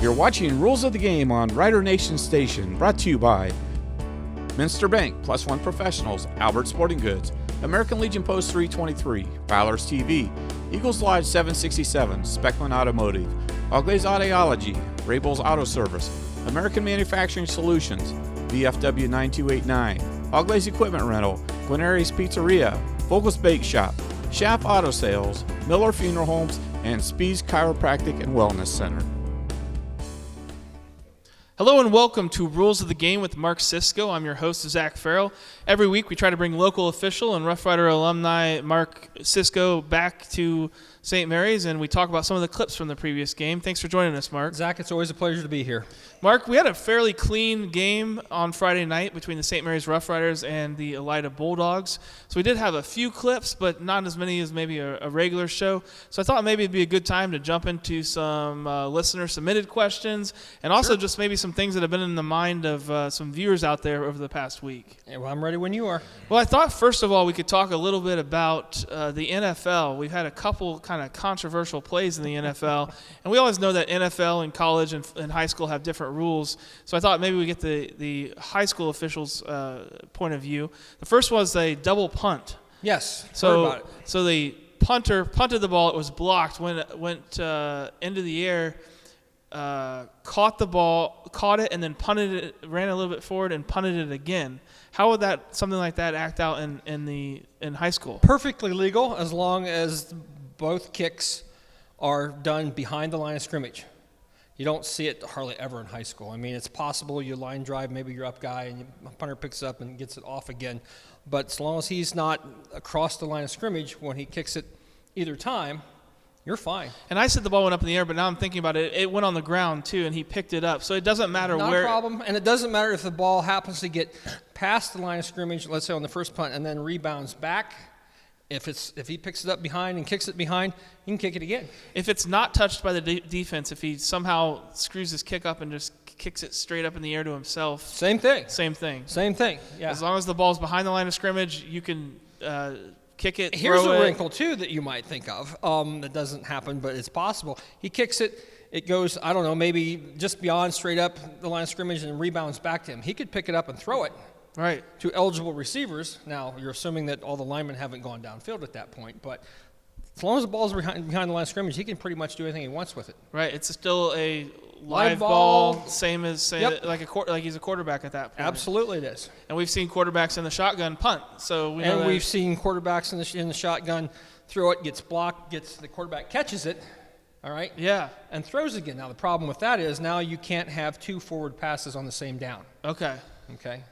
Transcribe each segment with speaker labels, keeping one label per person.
Speaker 1: You're watching Rules of the Game on Rider Nation Station, brought to you by Minster Bank, Plus One Professionals, Albert Sporting Goods, American Legion Post 323, Fowler's TV, Eagles Lodge 767, Speckman Automotive, Auglaize Audiology, Rabel's Auto Service, American Manufacturing Solutions, VFW 9289, Auglaize Equipment Rental, Guarneri's Pizzeria, Vogel's Bake Shop, Schaff Auto Sales, Miller Funeral Homes, and Spees Chiropractic and Wellness Center.
Speaker 2: Hello and welcome to Rules of the Game with Mark Cisco. I'm your host, Zach Farrell. Every week we try to bring local official and Rough Rider alumni Mark Cisco back to St. Mary's, and we talk about some of the clips from the previous game. Thanks for joining us, Mark.
Speaker 3: Zach, it's always a pleasure to be here.
Speaker 2: Mark, we had a fairly clean game on Friday night between the St. Mary's Rough Riders and the Elida Bulldogs. So we did have a few clips, but not as many as maybe a regular show. So I thought maybe it'd be a good time to jump into some listener-submitted questions and also just maybe some things that have been in the mind of some viewers out there over the past week.
Speaker 3: Yeah, well, I'm ready when you are.
Speaker 2: Well, I thought, first of all, we could talk a little bit about the NFL. We've had a couple kind of controversial plays in the NFL, and we always know that NFL and college and high school have different rules. So I thought maybe we get the high school officials' point of view. The first was a double punt.
Speaker 3: Yes,
Speaker 2: So,
Speaker 3: heard about it.
Speaker 2: so the punter punted the ball. It was blocked. When it went into the air, caught the ball, caught it, and then punted it, ran a little bit forward, and punted it again. How would something like that act out in high school?
Speaker 3: Perfectly legal as long as both kicks are done behind the line of scrimmage. You don't see it hardly ever in high school. I mean, it's possible you line drive, maybe you're up guy, and the punter picks up and gets it off again. But as long as he's not across the line of scrimmage when he kicks it either time, you're fine.
Speaker 2: And I said the ball went up in the air, but now I'm thinking about it. It went on the ground, too, and he picked it up. So it doesn't matter
Speaker 3: Not
Speaker 2: where.
Speaker 3: a problem. And it doesn't matter if the ball happens to get past the line of scrimmage, let's say on the first punt, and then rebounds back. If he picks it up behind and kicks it behind, he can kick it again.
Speaker 2: If it's not touched by the defense, if he somehow screws his kick up and just kicks it straight up in the air to himself.
Speaker 3: Same thing.
Speaker 2: Same thing.
Speaker 3: Same thing, yeah.
Speaker 2: As long as the ball's behind the line of scrimmage, you can kick it,
Speaker 3: Here's
Speaker 2: throw
Speaker 3: a
Speaker 2: it.
Speaker 3: wrinkle, too, that you might think of. That doesn't happen, but it's possible. He kicks it. It goes, I don't know, maybe just beyond straight up the line of scrimmage and rebounds back to him. He could pick it up and throw it
Speaker 2: Right.
Speaker 3: to eligible receivers. Now, you're assuming that all the linemen haven't gone downfield at that point, but as long as the ball's behind the line of scrimmage, he can pretty much do anything he wants with it.
Speaker 2: Right. It's still a live
Speaker 3: Live
Speaker 2: ball,
Speaker 3: ball.
Speaker 2: same as
Speaker 3: Yep.
Speaker 2: like he's a quarterback at that point.
Speaker 3: Absolutely it is.
Speaker 2: And we've seen quarterbacks in the shotgun punt. So we know
Speaker 3: And
Speaker 2: that.
Speaker 3: we've seen quarterbacks in the shotgun throw it, gets blocked, the quarterback catches it, all right?
Speaker 2: Yeah.
Speaker 3: And throws again. Now, the problem with that is now you can't have two forward passes on the same down,
Speaker 2: Okay.
Speaker 3: okay?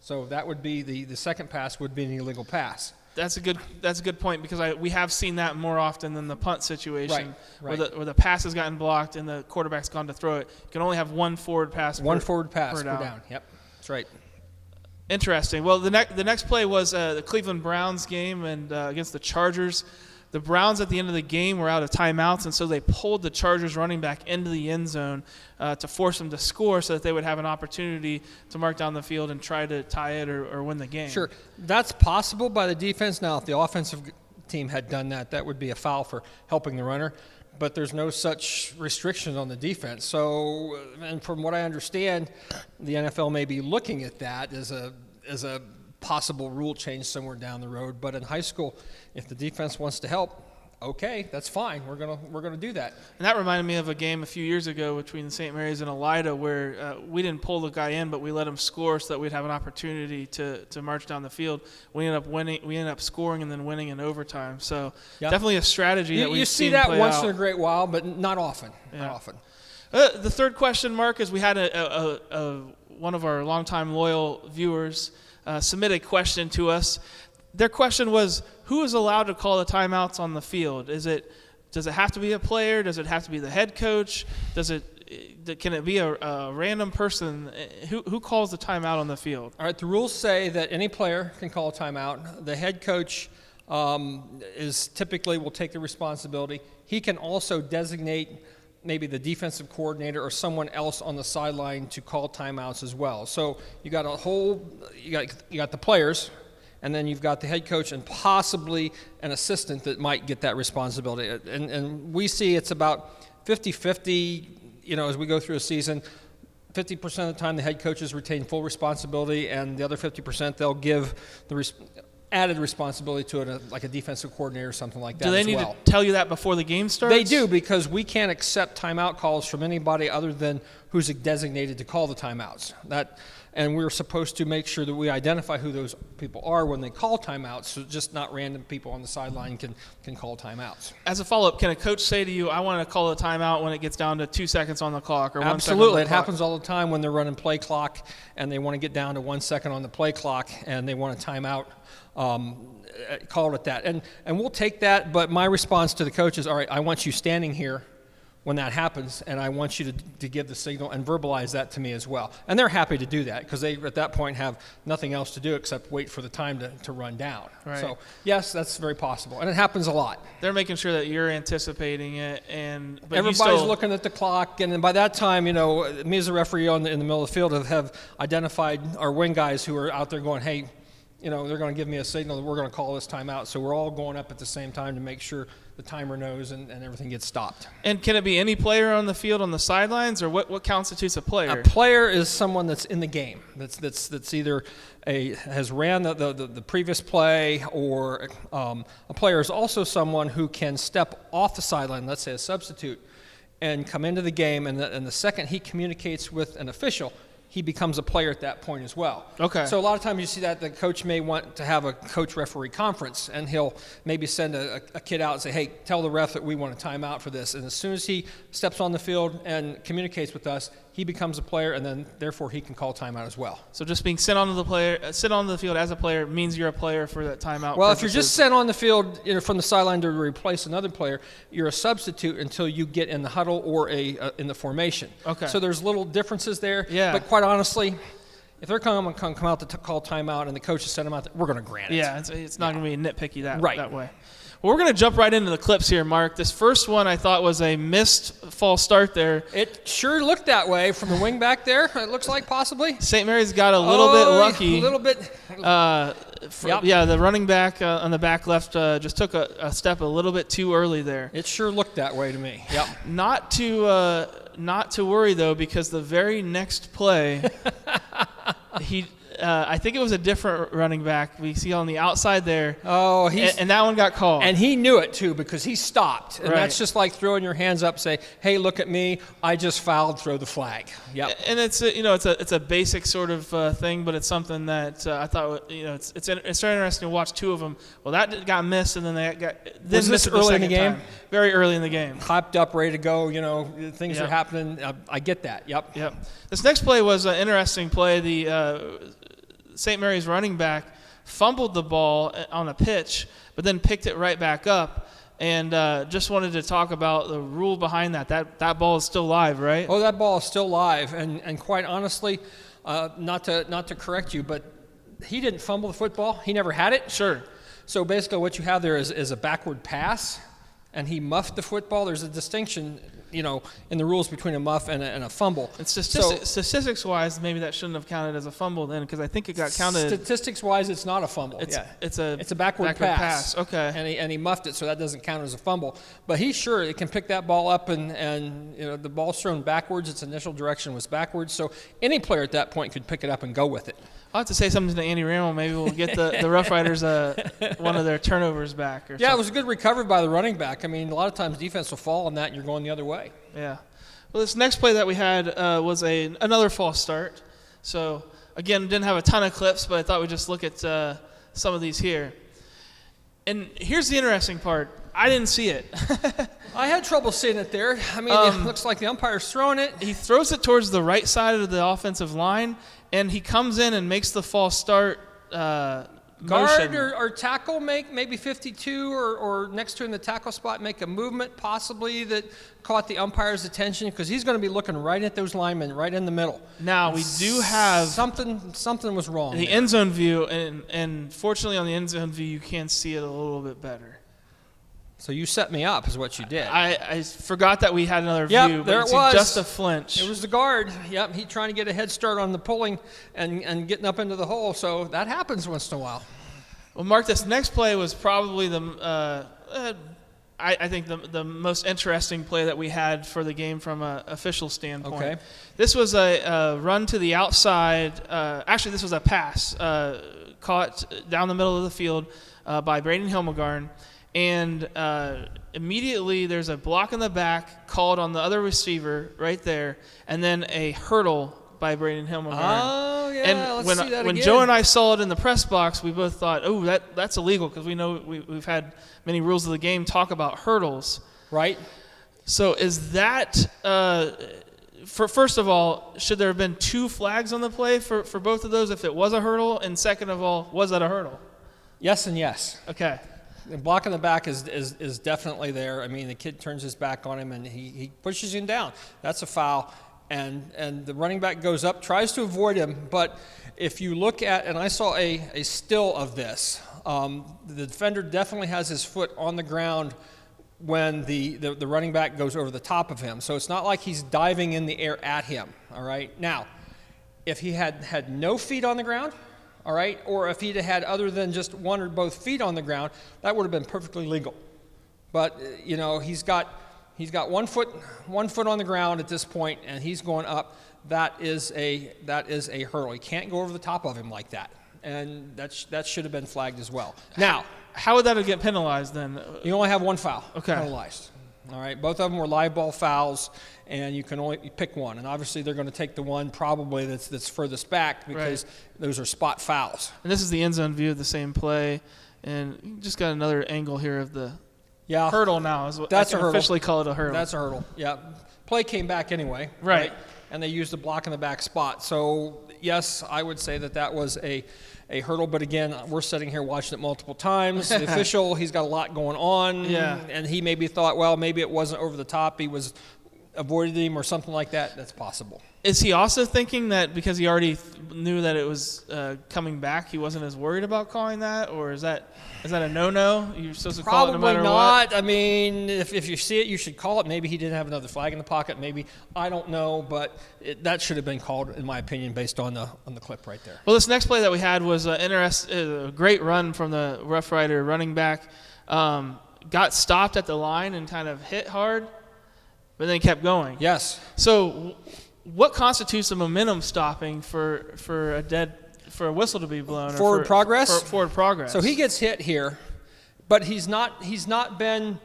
Speaker 3: So that would be the second pass would be an illegal pass.
Speaker 2: That's a good point because we have seen that more often than the punt situation
Speaker 3: Right.
Speaker 2: where the pass has gotten blocked and the quarterback's gone to throw it. You can only have one forward pass
Speaker 3: Forward pass
Speaker 2: per
Speaker 3: per down. Yep, that's right.
Speaker 2: Interesting. Well, the next play was the Cleveland Browns game and against the Chargers. The Browns at the end of the game were out of timeouts, and so they pulled the Chargers running back into the end zone to force them to score so that they would have an opportunity to mark down the field and try to tie it or win the game.
Speaker 3: Sure, that's possible by the defense. Now, if the offensive team had done that, that would be a foul for helping the runner. But there's no such restriction on the defense. So, and from what I understand, the NFL may be looking at that as a possible rule change somewhere down the road. But in high school, if the defense wants to help, okay, that's fine. We're gonna do that.
Speaker 2: And that reminded me of a game a few years ago between St. Mary's and Elida where we didn't pull the guy in, but we let him score so that we'd have an opportunity to march down the field. We ended up winning. We ended up scoring and then winning in overtime. So definitely a strategy that we've
Speaker 3: You see
Speaker 2: seen
Speaker 3: that
Speaker 2: play
Speaker 3: once
Speaker 2: out.
Speaker 3: in a great while, but not often.
Speaker 2: Yeah.
Speaker 3: Not often.
Speaker 2: The third question, Mark, is we had one of our longtime loyal viewers submit a question to us. Their question was, who is allowed to call the timeouts on the field? Does it have to be a player? Does it have to be the head coach? Can it be a random person? Who calls the timeout on the field?
Speaker 3: All right, the rules say that any player can call a timeout. The head coach is typically will take the responsibility. He can also designate maybe the defensive coordinator or someone else on the sideline to call timeouts as well. So you got the players, and then you've got the head coach and possibly an assistant that might get that responsibility. And we see it's about 50-50 as we go through a season, 50% of the time the head coaches retain full responsibility, and the other 50% they'll give the added responsibility to it, like a defensive coordinator or something like that.
Speaker 2: Do they need to tell you that before the game starts?
Speaker 3: They do, because we can't accept timeout calls from anybody other than who's designated to call the timeouts. And we're supposed to make sure that we identify who those people are when they call timeouts, so just not random people on the sideline can call timeouts.
Speaker 2: As a follow-up, can a coach say to you, I want to call a timeout when it gets down to 2 seconds on the clock or 1 second on the clock?
Speaker 3: Absolutely. It happens all the time when they're running play clock and they want to get down to 1 second on the play clock and they want a timeout. Call it that. And we'll take that, but my response to the coach is, all right, I want you standing here when that happens, and I want you to give the signal and verbalize that to me as well. And they're happy to do that because they, at that point, have nothing else to do except wait for the time to run down.
Speaker 2: Right.
Speaker 3: So, yes, that's very possible. And it happens a lot.
Speaker 2: They're making sure that you're anticipating it. But
Speaker 3: everybody's looking at the clock, and then by that time, me as a referee in the middle of the field have identified our wing guys who are out there going, hey, they're going to give me a signal that we're going to call this timeout. So we're all going up at the same time to make sure the timer knows and everything gets stopped.
Speaker 2: And can it be any player on the field on the sidelines, or what constitutes a player?
Speaker 3: A player is someone that's in the game, that's either has ran the previous play, or a player is also someone who can step off the sideline, let's say a substitute, and come into the game, and the second he communicates with an official, he becomes a player at that point as well.
Speaker 2: Okay.
Speaker 3: So a lot of times you see that the coach may want to have a coach-referee conference, and he'll maybe send a kid out and say, hey, tell the ref that we want a timeout for this. And as soon as he steps on the field and communicates with us, he becomes a player, and then therefore he can call timeout as well.
Speaker 2: So just being sit on the field as a player means you're a player for that timeout.
Speaker 3: Well, if you're just sent on the field from the sideline to replace another player, you're a substitute until you get in the huddle or in the formation.
Speaker 2: Okay.
Speaker 3: So there's little differences there.
Speaker 2: Yeah.
Speaker 3: But quite honestly, if they're come out to call timeout and the coach has sent them out, we're going to grant it.
Speaker 2: Yeah, it's not going to be nitpicky that way. Well, we're going to jump right into the clips here, Mark. This first one I thought was a missed false start there.
Speaker 3: It sure looked that way from the wing back there. It looks like possibly.
Speaker 2: St. Mary's got a little bit lucky.
Speaker 3: A little bit.
Speaker 2: Yep. Yeah, the running back on the back left just took a step a little bit too early there.
Speaker 3: It sure looked that way to me. Yep.
Speaker 2: Not to worry, though, because the very next play, I think it was a different running back we see on the outside there.
Speaker 3: Oh,
Speaker 2: and that one got called.
Speaker 3: And he knew it too because he stopped. And
Speaker 2: right.
Speaker 3: That's just like throwing your hands up, say, "Hey, look at me! I just fouled. Throw the flag." Yep.
Speaker 2: And it's a basic sort of thing, but it's something that I thought it's very interesting to watch two of them. Well, that got missed, and then
Speaker 3: Was this early in the game?
Speaker 2: Time. Very early in the game.
Speaker 3: Hyped up, ready to go. Things are happening. I get that. Yep.
Speaker 2: This next play was an interesting play. The St. Mary's running back fumbled the ball on a pitch, but then picked it right back up. And just wanted to talk about the rule behind that. That ball is still live, right?
Speaker 3: Oh, that ball is still live. And quite honestly, not to correct you, but he didn't fumble the football. He never had it.
Speaker 2: Sure.
Speaker 3: So basically what you have there is a backward pass, and he muffed the football. There's a distinction, in the rules between a muff and a fumble.
Speaker 2: And statistics-wise, maybe that shouldn't have counted as a fumble then, because I think it got counted.
Speaker 3: Statistics-wise, it's not a fumble.
Speaker 2: It's a
Speaker 3: backward pass.
Speaker 2: Okay.
Speaker 3: And he muffed it, so that doesn't count as a fumble. But he sure can pick that ball up, and the ball's thrown backwards. Its initial direction was backwards, so any player at that point could pick it up and go with it.
Speaker 2: I'll have to say something to Andy Ramel. Maybe we'll get the Rough Riders one of their turnovers back. Or something.
Speaker 3: It was a good recovery by the running back. I mean, a lot of times defense will fall on that, and you're going the other way.
Speaker 2: Yeah. Well, this next play that we had was another false start. So, again, didn't have a ton of clips, but I thought we'd just look at some of these here. And here's the interesting part. I didn't see it.
Speaker 3: I had trouble seeing it there. I mean, it looks like the umpire's throwing it.
Speaker 2: He throws it towards the right side of the offensive line, and he comes in and makes the false start
Speaker 3: guard or tackle make maybe 52 or next to in the tackle spot make a movement possibly that caught the umpire's attention because he's going to be looking right at those linemen right in the middle.
Speaker 2: Now we do have
Speaker 3: something was wrong.
Speaker 2: The end zone view, and fortunately on the end zone view you can see it a little bit better.
Speaker 3: So you set me up is what you did.
Speaker 2: I forgot that we had another view.
Speaker 3: Yep, there it was.
Speaker 2: Just a flinch.
Speaker 3: It was the guard. Yep, he trying to get a head start on the pulling and getting up into the hole. So that happens once in a while.
Speaker 2: Well, Mark, this next play was probably I I think the most interesting play that we had for the game from an official standpoint.
Speaker 3: Okay.
Speaker 2: This was a run to the outside. Actually, this was a pass caught down the middle of the field by Braden Hilmegarn. And immediately there's a block in the back called on the other receiver right there, and then a hurdle by Braden Hilmegarn.
Speaker 3: Oh, yeah,
Speaker 2: and
Speaker 3: let's see that
Speaker 2: when
Speaker 3: again.
Speaker 2: Joe and I saw it in the press box, we both thought, oh, that's illegal, because we know we've had many rules of the game talk about hurdles.
Speaker 3: Right?
Speaker 2: So is that, first of all, should there have been 2 flags on the play for both of those if it was a hurdle? And second of all, was that a hurdle?
Speaker 3: Yes and yes.
Speaker 2: Okay.
Speaker 3: The block in the back is definitely there. I mean, the kid turns his back on him and he pushes him down. That's a foul. And the running back goes up, tries to avoid him. But if you look at, and I saw a still of this, the defender definitely has his foot on the ground when the running back goes over the top of him. So it's not like he's diving in the air at him, all right? Now, if he had no feet on the ground, all right, or if he'd had other than just one or both feet on the ground, that would have been perfectly legal. But, you know, he's got 1 foot on the ground at this point, and he's going up. That is a hurdle. You can't go over the top of him like that, and that should have been flagged as well. Now,
Speaker 2: how would that get penalized then?
Speaker 3: you only have 1 foul
Speaker 2: penalized.
Speaker 3: All right, both of them were live ball fouls, and you can only pick one. And obviously, they're going to take the one probably that's furthest back because those are spot fouls.
Speaker 2: And this is the end zone view of the same play, and you just got another angle here of the hurdle now. Is what
Speaker 3: That's
Speaker 2: I can
Speaker 3: a hurdle.
Speaker 2: officially call it a hurdle.
Speaker 3: That's a hurdle. Yeah, play came back anyway.
Speaker 2: Right.
Speaker 3: And they used the block in the back spot. So yes, I would say that was a hurdle. But again, we're sitting here watching it multiple times. The official, he's got a lot going on.
Speaker 2: Yeah.
Speaker 3: And he maybe thought, well, maybe it wasn't over the top. He was avoided him or something like that. That's possible.
Speaker 2: Is he also thinking that because he already knew that it was coming back, he wasn't as worried about calling that, or is that a no-no? You're supposed to call it no
Speaker 3: Probably
Speaker 2: matter
Speaker 3: not.
Speaker 2: what?
Speaker 3: I mean, if you see it, you should call it. Maybe he didn't have another flag in the pocket. Maybe, I don't know, but that should have been called, in my opinion, based on the clip right there.
Speaker 2: Well, this next play that we had was a great run from the Rough Rider running back. Got stopped at the line and kind of hit hard, but then kept going.
Speaker 3: Yes.
Speaker 2: So what constitutes a momentum stopping for a whistle to be blown?
Speaker 3: Forward progress?
Speaker 2: For forward progress.
Speaker 3: So he gets hit here, but he's not been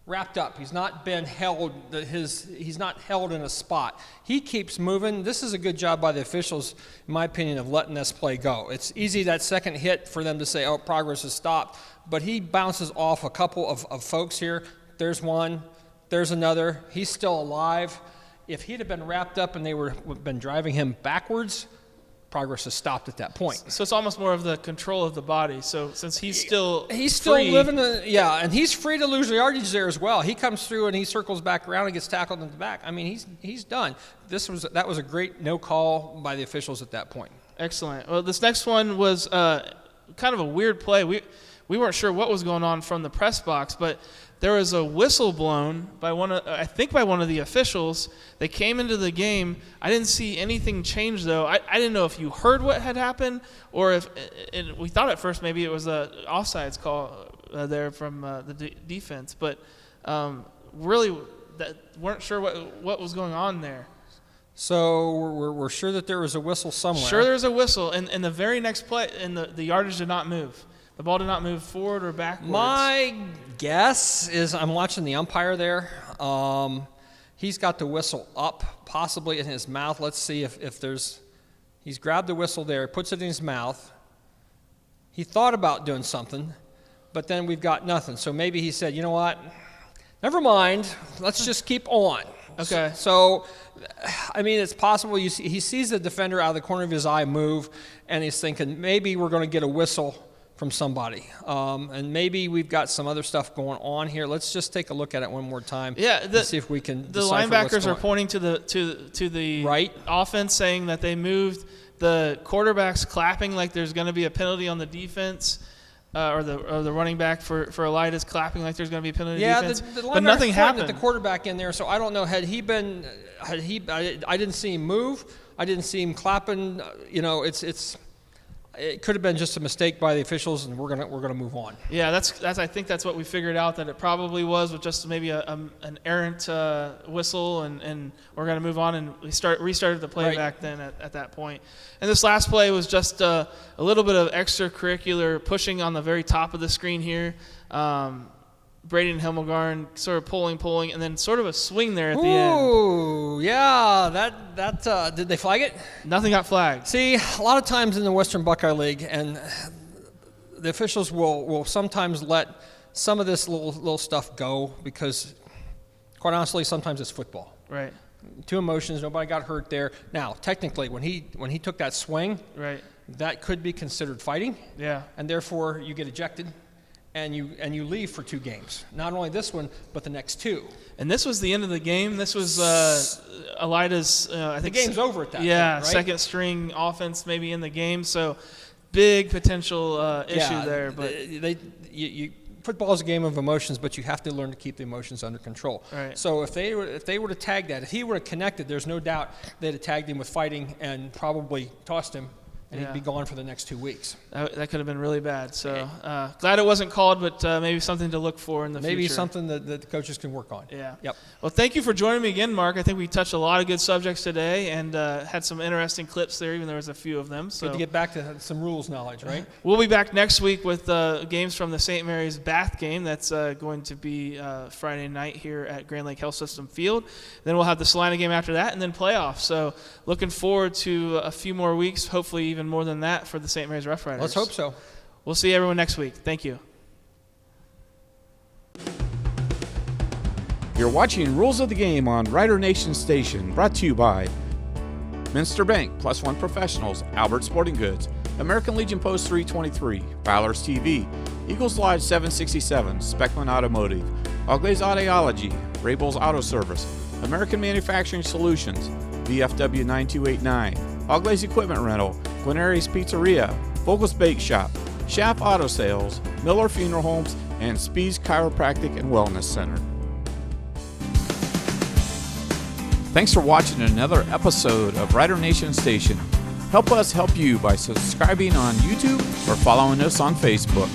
Speaker 3: wrapped up. He's not been held. He's not held in a spot. He keeps moving. This is a good job by the officials, in my opinion, of letting this play go. It's easy that second hit for them to say, oh, progress has stopped, but he bounces off a couple of folks here. There's one. There's another. He's still alive. If he'd have been wrapped up and they been driving him backwards, progress has stopped at that point.
Speaker 2: So it's almost more of the control of the body. So since he's still free,
Speaker 3: living, and he's free to lose the yardage there as well. He comes through and he circles back around and gets tackled in the back. I mean, he's done. That was a great no call by the officials at that point.
Speaker 2: Excellent. Well, this next one was kind of a weird play. We weren't sure what was going on from the press box, but there was a whistle blown by one of the officials. They came into the game. I didn't see anything change, though. I didn't know if you heard what had happened or if we thought at first maybe it was an offsides call there from the defense, but really weren't sure what was going on there.
Speaker 3: So we're sure that there was a whistle somewhere.
Speaker 2: Sure, there's a whistle, and the very next play, and the yardage did not move. The ball did not move forward or backwards.
Speaker 3: My guess is I'm watching the umpire there. He's got the whistle up, possibly in his mouth. Let's see if there's – he's grabbed the whistle there, puts it in his mouth. He thought about doing something, but then we've got nothing. So maybe he said, you know what, never mind, let's just keep on.
Speaker 2: Okay.
Speaker 3: So, I mean, it's possible he sees the defender out of the corner of his eye move, and he's thinking maybe we're going to get a whistle from somebody. And maybe we've got some other stuff going on here. Let's just take a look at it one more time and see if we can
Speaker 2: the
Speaker 3: decipher
Speaker 2: linebackers
Speaker 3: what's
Speaker 2: are
Speaker 3: going.
Speaker 2: pointing to the
Speaker 3: Right.
Speaker 2: offense, saying that they moved. The quarterback's clapping like there's going to be a penalty on the defense, or the running back for Elias clapping like there's going to be a penalty on the defense.
Speaker 3: The
Speaker 2: but nothing happened.
Speaker 3: At the quarterback in there, so I don't know. I didn't see him move. I didn't see him clapping. it could have been just a mistake by the officials, and we're gonna move on.
Speaker 2: Yeah, that's I think that's what we figured out, that it probably was with just maybe an errant whistle, and we're going to move on, and we restarted the play
Speaker 3: Right.
Speaker 2: back then at that point. And this last play was just a little bit of extracurricular pushing on the very top of the screen here. Brady and Himmelgarn sort of pulling, and then sort of a swing there at the end.
Speaker 3: Ooh, yeah, that did they flag it?
Speaker 2: Nothing got flagged.
Speaker 3: See, a lot of times in the Western Buckeye League, and the officials will sometimes let some of this little stuff go because, quite honestly, sometimes it's football.
Speaker 2: Right,
Speaker 3: Two emotions, nobody got hurt there. Now, technically, when he took that swing,
Speaker 2: right.
Speaker 3: that could be considered fighting,
Speaker 2: Yeah.
Speaker 3: and therefore you get ejected, and you leave for 2 games. Not only this one, but the next 2.
Speaker 2: And this was the end of the game. This was Elida's, I think.
Speaker 3: The game's over at that point,
Speaker 2: Yeah,
Speaker 3: right?
Speaker 2: second string offense maybe in the game. So big potential issue there. But
Speaker 3: football is a game of emotions, but you have to learn to keep the emotions under control.
Speaker 2: Right.
Speaker 3: So if they were to tag that, if he would have connected, there's no doubt they'd have tagged him with fighting and probably tossed him, and
Speaker 2: Yeah.
Speaker 3: he'd be gone for the next 2 weeks.
Speaker 2: that could have been really bad. So glad it wasn't called, but maybe something to look for in the
Speaker 3: Maybe
Speaker 2: future.
Speaker 3: something that the coaches can work on.
Speaker 2: Yeah.
Speaker 3: Yep.
Speaker 2: Well, thank you for joining me again, Mark. I think we touched a lot of good subjects today and had some interesting clips there, even there was a few of them. So
Speaker 3: Good to get back to some rules knowledge, right?
Speaker 2: we'll be back next week with games from the St. Mary's Bath game. That's going to be Friday night here at Grand Lake Health System Field. Then we'll have the Salina game after that, and then playoffs. So looking forward to a few more weeks, hopefully even more than that for the St. Mary's Rough Riders.
Speaker 3: Let's hope so.
Speaker 2: We'll see everyone next week. Thank you.
Speaker 1: You're watching Rules of the Game on Rider Nation Station, brought to you by Minster Bank, Plus One Professionals, Albert Sporting Goods, American Legion Post 323, Fowler's TV, Eagles Lodge 767, Speckman Automotive, Auglaze Audiology, Rabel's Auto Service, American Manufacturing Solutions, VFW 9289, Auglaze Equipment Rental, Guarneri's Pizzeria, Vogel's Bake Shop, Schaff Auto Sales, Miller Funeral Homes, and Spees Chiropractic and Wellness Center. Thanks for watching another episode of Rider Nation Station. Help us help you by subscribing on YouTube or following us on Facebook.